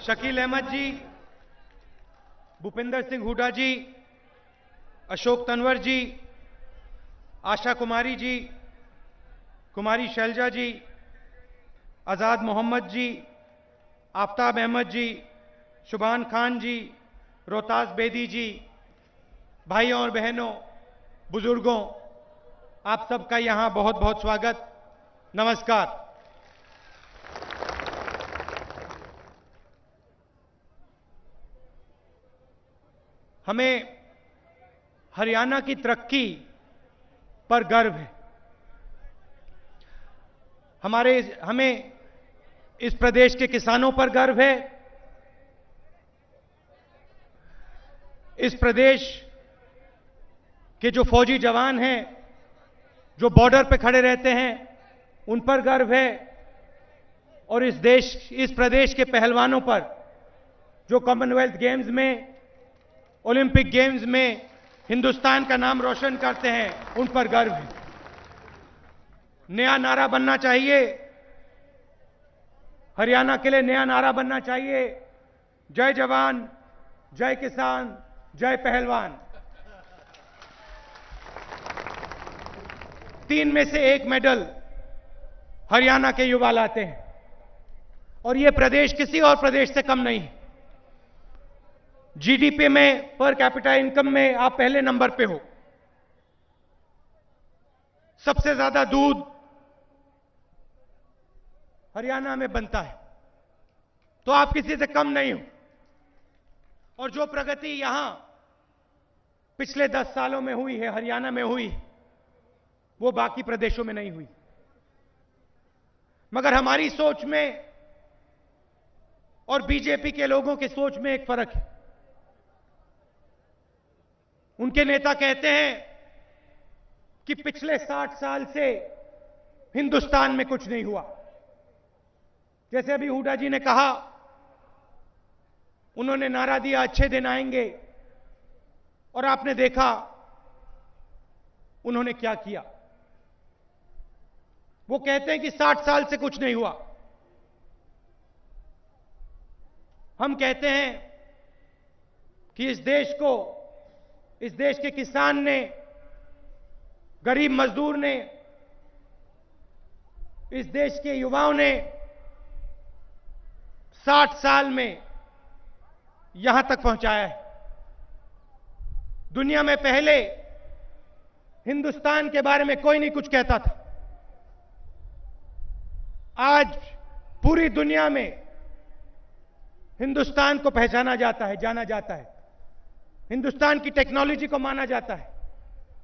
शकील अहमद जी, भूपिंदर सिंह हुड्डा जी, अशोक तंवर जी, आशा कुमारी जी, कुमारी शैलजा जी, आज़ाद मोहम्मद जी, आफ्ताब अहमद जी, शुभान खान जी, रोहतास बेदी जी, भाइयों और बहनों, बुजुर्गों, आप सबका यहां बहुत बहुत स्वागत। नमस्कार। हमें हरियाणा की तरक्की पर गर्व है। हमें इस प्रदेश के किसानों पर गर्व है। इस प्रदेश के जो फौजी जवान हैं, जो बॉर्डर पे खड़े रहते हैं, उन पर गर्व है। और इस प्रदेश के पहलवानों पर, जो कॉमनवेल्थ गेम्स में, ओलंपिक गेम्स में हिंदुस्तान का नाम रोशन करते हैं, उन पर गर्व है। नया नारा बनना चाहिए, हरियाणा के लिए नया नारा बनना चाहिए, जय जवान, जय किसान, जय पहलवान। 3 में से 1 मेडल हरियाणा के युवा लाते हैं, और यह प्रदेश किसी और प्रदेश से कम नहीं है। जीडीपी में, पर कैपिटा इनकम में आप पहले नंबर पे हो। सबसे ज्यादा दूध हरियाणा में बनता है, तो आप किसी से कम नहीं हो। और जो प्रगति यहां पिछले 10 सालों में हुई है, हरियाणा में हुई, वो बाकी प्रदेशों में नहीं हुई। मगर हमारी सोच में और बीजेपी के लोगों की सोच में एक फर्क है। उनके नेता कहते हैं कि पिछले 60 साल से हिंदुस्तान में कुछ नहीं हुआ। जैसे अभी हुड्डा जी ने कहा, उन्होंने नारा दिया अच्छे दिन आएंगे, और आपने देखा उन्होंने क्या किया। वो कहते हैं कि 60 साल से कुछ नहीं हुआ। हम कहते हैं कि इस देश के किसान ने, गरीब मजदूर ने, इस देश के युवाओं ने 60 साल में यहां तक पहुंचाया है। दुनिया में पहले हिंदुस्तान के बारे में कोई नहीं कुछ कहता था। आज पूरी दुनिया में हिंदुस्तान को पहचाना जाता है, जाना जाता है। हिंदुस्तान की टेक्नोलॉजी को माना जाता है,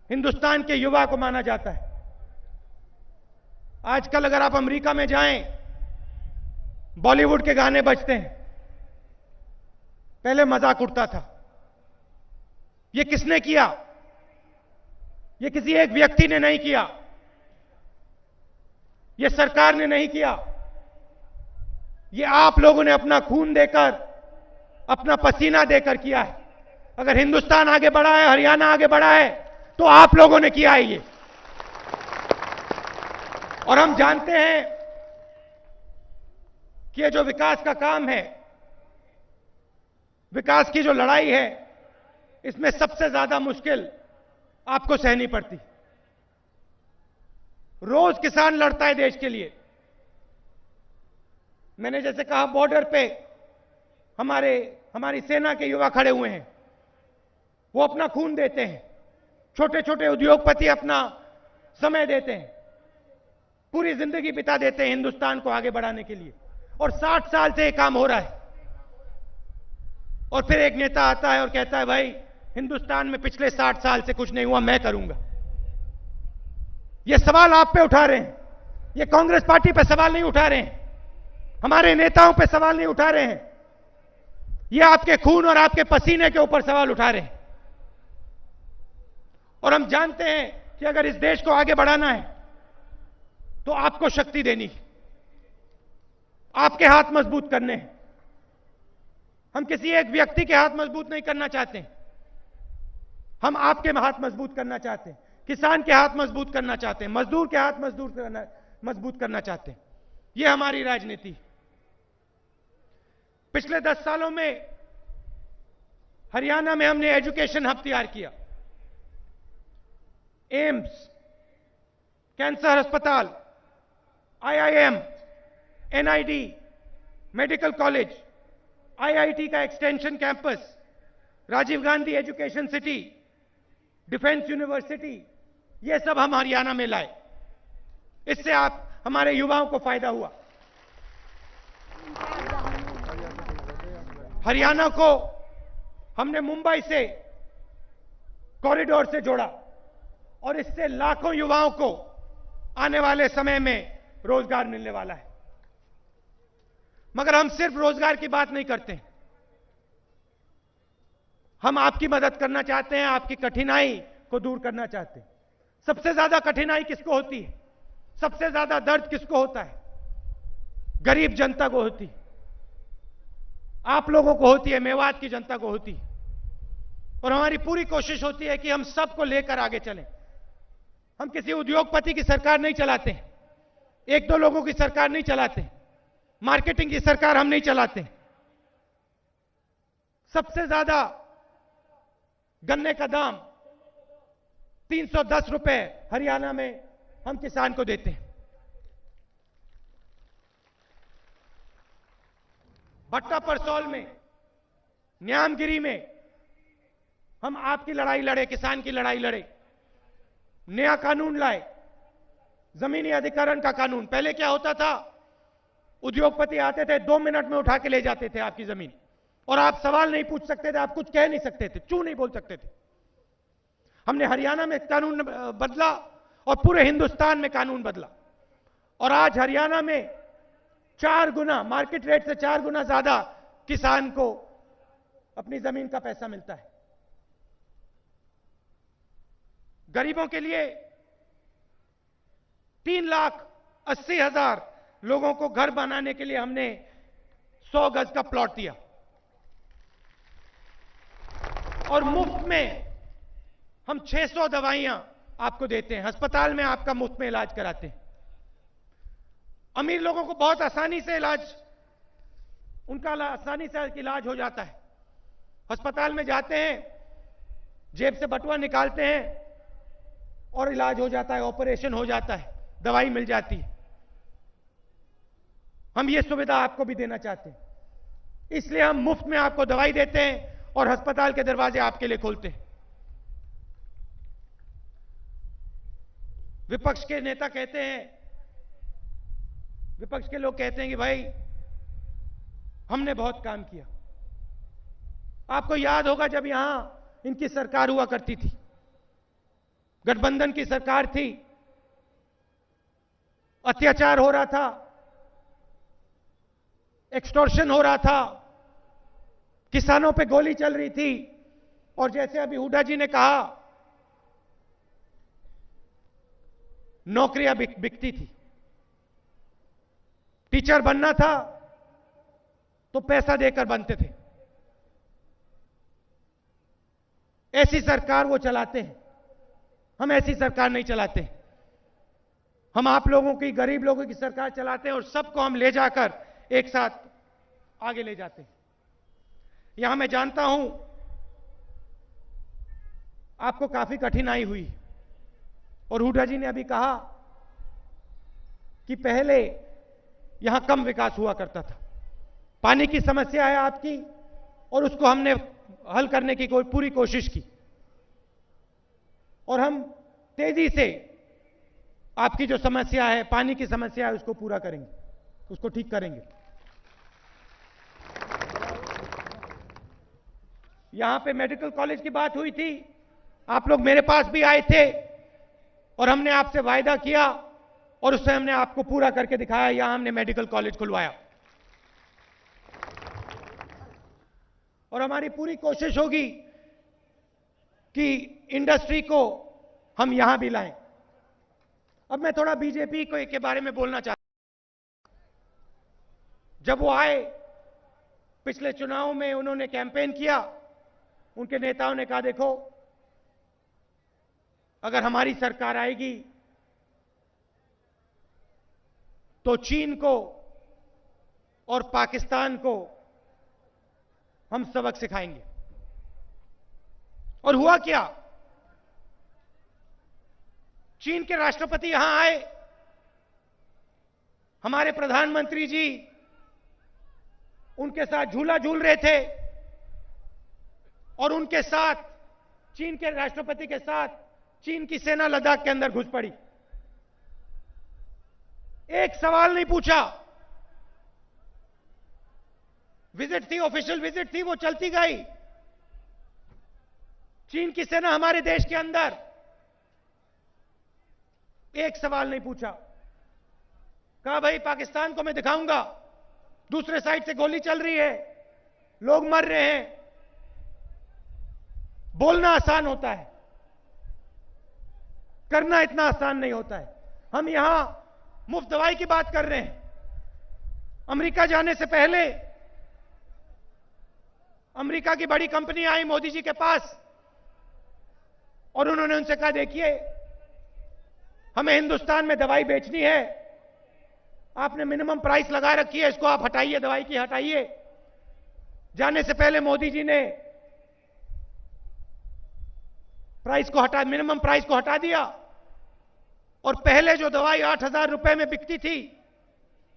हिंदुस्तान के युवा को माना जाता है। आजकल अगर आप अमेरिका में जाएं, बॉलीवुड के गाने बजते हैं। पहले मजाक उड़ता था। यह किसने किया? यह किसी एक व्यक्ति ने नहीं किया, यह सरकार ने नहीं किया, यह आप लोगों ने अपना खून देकर, अपना पसीना देकर किया है। अगर हिंदुस्तान आगे बढ़ा है, हरियाणा आगे बढ़ा है, तो आप लोगों ने किया है ये। और हम जानते हैं कि ये जो विकास का काम है, विकास की जो लड़ाई है, इसमें सबसे ज्यादा मुश्किल आपको सहनी पड़ती। रोज किसान लड़ता है देश के लिए। मैंने जैसे कहा, बॉर्डर पे हमारी सेना के युवा खड़े हुए हैं। वो अपना खून देते हैं। छोटे छोटे उद्योगपति अपना समय देते हैं, पूरी जिंदगी बिता देते हैं हिंदुस्तान को आगे बढ़ाने के लिए। और 60 साल से ये काम हो रहा है। और फिर एक नेता आता है और कहता है, भाई हिंदुस्तान में पिछले 60 साल से कुछ नहीं हुआ, मैं करूंगा। ये सवाल आप पे उठा रहे हैं, ये कांग्रेस पार्टी पे सवाल नहीं उठा रहे हैं, हमारे नेताओं पे सवाल नहीं उठा रहे हैं, ये आपके खून और आपके पसीने के ऊपर सवाल उठा रहे हैं। और हम जानते हैं कि अगर इस देश को आगे बढ़ाना है, तो आपको शक्ति देनी है, आपके हाथ मजबूत करने हैं। हम किसी एक व्यक्ति के हाथ मजबूत नहीं करना चाहते, हम आपके हाथ मजबूत करना चाहते हैं, किसान के हाथ मजबूत करना चाहते हैं, मजदूर के हाथ मजबूत करना चाहते हैं। यह हमारी राजनीति। पिछले 10 सालों में हरियाणा में हमने एजुकेशन हब तैयार किया। एम्स, कैंसर अस्पताल, IIM, NID, medical college, IIT का extension campus, Rajiv Gandhi education city, defence university, ये सब हम हरियाणा में लाए। इससे हमारे युवाओं को फायदा हुआ। हरियाणा को हमने मुंबई से कॉरिडोर से जोड़ा और इससे लाखों युवाओं को आने वाले समय में रोजगार मिलने वाला है। मगर हम सिर्फ रोजगार की बात नहीं करते, हम आपकी मदद करना चाहते हैं, आपकी कठिनाई को दूर करना चाहते हैं। सबसे ज्यादा कठिनाई किसको होती है? सबसे ज्यादा दर्द किसको होता है? गरीब जनता को होती है, आप लोगों को होती है, मेवात की जनता को होती है। और हमारी पूरी कोशिश होती है कि हम सबको लेकर आगे चलें। हम किसी उद्योगपति की सरकार नहीं चलाते, एक दो लोगों की सरकार नहीं चलाते, मार्केटिंग की सरकार हम नहीं चलाते। सबसे ज्यादा गन्ने का दाम 310 रुपए हरियाणा में हम किसान को देते हैं। भट्टा परसौल में, न्यामगिरी में हम आपकी लड़ाई लड़े, किसान की लड़ाई लड़े, नया कानून लाए, जमीनी अधिकरण का कानून। पहले क्या होता था, उद्योगपति आते थे, 2 मिनट में उठा के ले जाते थे आपकी जमीन, और आप सवाल नहीं पूछ सकते थे, आप कुछ कह नहीं सकते थे, चू नहीं बोल सकते थे। हमने हरियाणा में कानून बदला और पूरे हिंदुस्तान में कानून बदला, और आज हरियाणा में 4 गुना, मार्केट रेट से 4 गुना ज्यादा किसान को अपनी जमीन का पैसा मिलता है। गरीबों के लिए 3,80,000 लोगों को घर बनाने के लिए हमने 100 गज का प्लॉट दिया, और मुफ्त में हम 600 दवाइयां आपको देते हैं। अस्पताल में आपका मुफ्त में इलाज कराते हैं। अमीर लोगों को बहुत आसानी से उनका आसानी से इलाज हो जाता है। अस्पताल में जाते हैं, जेब से बटुआ निकालते हैं और इलाज हो जाता है, ऑपरेशन हो जाता है, दवाई मिल जाती है। हम ये सुविधा आपको भी देना चाहते हैं, इसलिए हम मुफ्त में आपको दवाई देते हैं और अस्पताल के दरवाजे आपके लिए खोलते हैं। विपक्ष के नेता कहते हैं, विपक्ष के लोग कहते हैं कि भाई हमने बहुत काम किया। आपको याद होगा जब यहां इनकी सरकार हुआ करती थी, गठबंधन की सरकार थी, अत्याचार हो रहा था, एक्सटॉर्शन हो रहा था, किसानों पे गोली चल रही थी, और जैसे अभी हुड्डा जी ने कहा, नौकरियां बिकती थी। टीचर बनना था तो पैसा देकर बनते थे। ऐसी सरकार वो चलाते हैं, हम ऐसी सरकार नहीं चलाते। हम आप लोगों की, गरीब लोगों की सरकार चलाते हैं, और सबको हम ले जाकर एक साथ आगे ले जाते हैं। यहां मैं जानता हूं आपको काफी कठिनाई हुई, और हुड्डा जी ने अभी कहा कि पहले यहां कम विकास हुआ करता था। पानी की समस्या है आपकी, और उसको हमने हल करने की पूरी कोशिश की, और हम तेजी से आपकी जो समस्या है, पानी की समस्या है, उसको पूरा करेंगे, उसको ठीक करेंगे। यहां पे मेडिकल कॉलेज की बात हुई थी, आप लोग मेरे पास भी आए थे, और हमने आपसे वायदा किया, और उससे हमने आपको पूरा करके दिखाया। यहां हमने मेडिकल कॉलेज खुलवाया, और हमारी पूरी कोशिश होगी कि इंडस्ट्री को हम यहां भी लाएं। अब मैं थोड़ा बीजेपी के बारे में बोलना चाहता हूं। जब वो आए, पिछले चुनाव में उन्होंने कैंपेन किया, उनके नेताओं ने कहा देखो, अगर हमारी सरकार आएगी तो चीन को और पाकिस्तान को हम सबक सिखाएंगे। और हुआ क्या, चीन के राष्ट्रपति यहां आए, हमारे प्रधानमंत्री जी उनके साथ झूला झूल रहे थे और उनके साथ, चीन के राष्ट्रपति के साथ चीन की सेना लद्दाख के अंदर घुस पड़ी। एक सवाल नहीं पूछा। विजिट थी, ऑफिशियल विजिट थी, वो चलती गई। चीन की सेना हमारे देश के अंदर, एक सवाल नहीं पूछा। कहा भाई पाकिस्तान को मैं दिखाऊंगा, दूसरे साइड से गोली चल रही है, लोग मर रहे हैं। बोलना आसान होता है, करना इतना आसान नहीं होता है। हम यहां मुफ्त दवाई की बात कर रहे हैं। अमेरिका जाने से पहले अमेरिका की बड़ी कंपनी आई मोदी जी के पास और उन्होंने उनसे कहा देखिए हमें हिंदुस्तान में दवाई बेचनी है, आपने मिनिमम प्राइस लगा रखी है, इसको आप हटाइए, दवाई की हटाइए। जाने से पहले मोदी जी ने प्राइस को हटा, मिनिमम प्राइस को हटा दिया और पहले जो दवाई 8,000 रुपए में बिकती थी,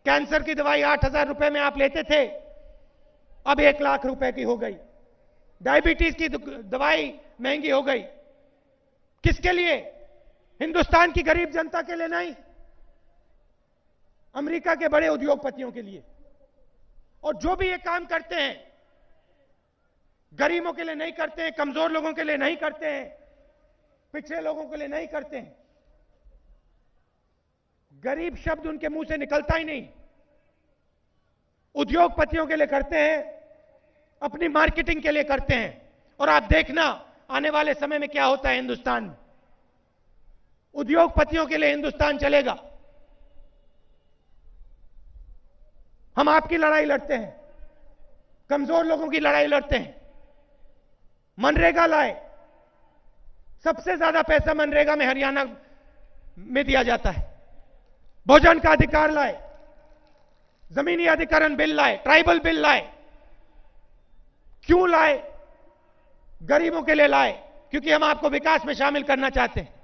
कैंसर की दवाई 8,000 रुपए में आप लेते थे, अब 1 लाख रुपए की हो गई। डायबिटीज की दवाई महंगी हो गई। किसके लिए? हिंदुस्तान की गरीब जनता के लिए नहीं, अमेरिका के बड़े उद्योगपतियों के लिए। और जो भी ये काम करते हैं, गरीबों के लिए नहीं करते हैं, कमजोर लोगों के लिए नहीं करते हैं, पिछड़े लोगों के लिए नहीं करते हैं। गरीब शब्द उनके मुंह से निकलता ही नहीं। उद्योगपतियों के लिए करते हैं, अपनी मार्केटिंग के लिए करते हैं। और आप देखना आने वाले समय में क्या होता है हिंदुस्तान में। उद्योगपतियों के लिए हिंदुस्तान चलेगा। हम आपकी लड़ाई लड़ते हैं, कमजोर लोगों की लड़ाई लड़ते हैं। मनरेगा लाए, सबसे ज्यादा पैसा मनरेगा में हरियाणा में दिया जाता है। भोजन का अधिकार लाए, जमीनी अधिकरण बिल लाए, ट्राइबल बिल लाए। क्यों लाए? गरीबों के लिए लाए, क्योंकि हम आपको विकास में शामिल करना चाहते हैं।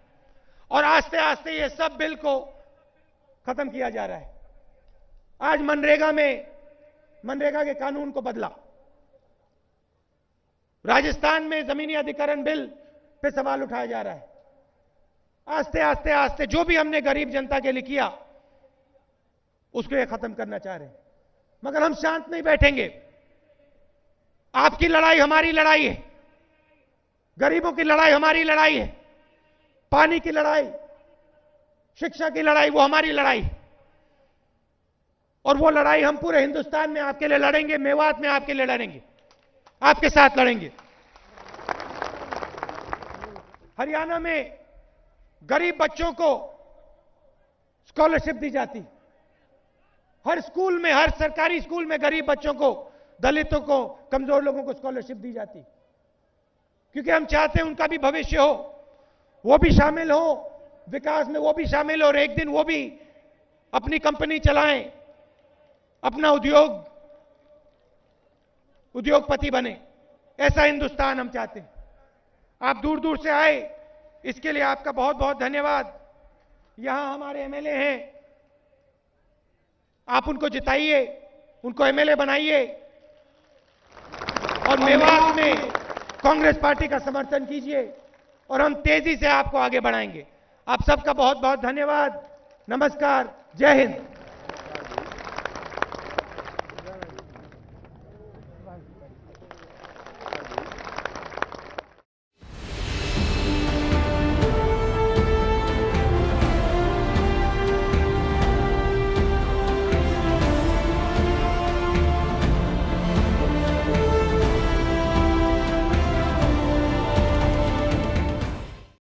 और आस्ते आस्ते ये सब बिल को खत्म किया जा रहा है। आज मनरेगा के कानून को बदला। राजस्थान में जमीनी अधिकरण बिल पे सवाल उठाया जा रहा है। आस्ते आस्ते आस्ते जो भी हमने गरीब जनता के लिए किया उसको ये खत्म करना चाह रहे हैं। मगर हम शांत नहीं बैठेंगे। आपकी लड़ाई हमारी लड़ाई है, गरीबों की लड़ाई हमारी लड़ाई है, पानी की लड़ाई, शिक्षा की लड़ाई वो हमारी लड़ाई है। और वो लड़ाई हम पूरे हिंदुस्तान में आपके लिए लड़ेंगे, मेवात में आपके लिए लड़ेंगे, आपके साथ लड़ेंगे। हरियाणा में गरीब बच्चों को स्कॉलरशिप दी जाती। हर स्कूल में, हर सरकारी स्कूल में गरीब बच्चों को, दलितों को, कमजोर लोगों को स्कॉलरशिप दी जाती। क्योंकि हम चाहते हैं उनका भी भविष्य हो, वो भी शामिल हो विकास में, वो भी शामिल हो और एक दिन वो भी अपनी कंपनी चलाएं, अपना उद्योगपति बने। ऐसा हिंदुस्तान हम चाहते हैं। आप दूर दूर से आए, इसके लिए आपका बहुत बहुत धन्यवाद। यहां हमारे एमएलए हैं, आप उनको जिताइए, उनको एमएलए बनाइए और मेवात में कांग्रेस पार्टी का समर्थन कीजिए और हम तेजी से आपको आगे बढ़ाएंगे। आप सबका बहुत बहुत धन्यवाद। नमस्कार, जय हिंद।